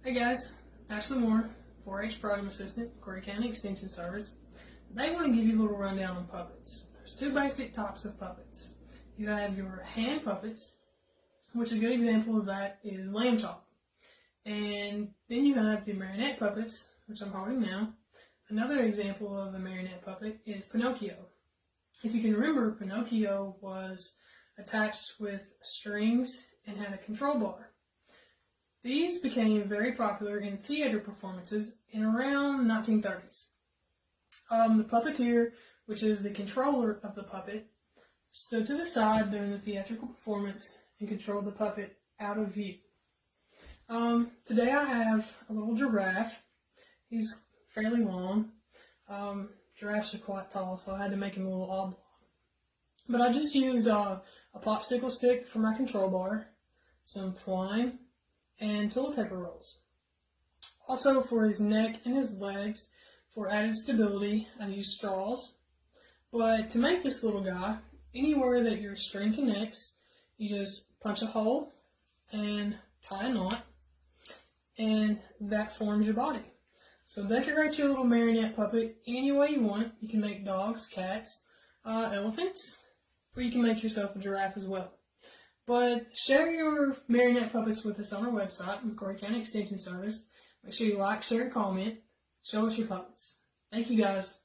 Hey guys, Ashley Moore, 4-H Program Assistant, Kentucky County Extension Service. Today I want to give you a little rundown on puppets. There's two basic types of puppets. You have your hand puppets, which a good example of that is lamb chop. And then you have the marionette puppets, which I'm holding now. Another example of a marionette puppet is Pinocchio. If you can remember, Pinocchio was attached with strings and had a control bar. These became very popular in theater performances in around 1930s. The puppeteer, which is the controller of the puppet, stood to the side during the theatrical performance and controlled the puppet out of view. Today I have a little giraffe. He's fairly long. Giraffes are quite tall, so I had to make him a little oblong. But I just used a popsicle stick for my control bar, some twine, and toilet paper rolls. Also for his neck and his legs, for added stability, I used straws. But to make this little guy, anywhere that your string connects, you just punch a hole and tie a knot, and that forms your body. So decorate your little marionette puppet any way you want. You can make dogs, cats, elephants, or you can make yourself a giraffe as well. But share your marionette puppets with us on our website, Kentucky County Extension Service. Make sure you like, share, and comment. Show us your puppets. Thank you guys.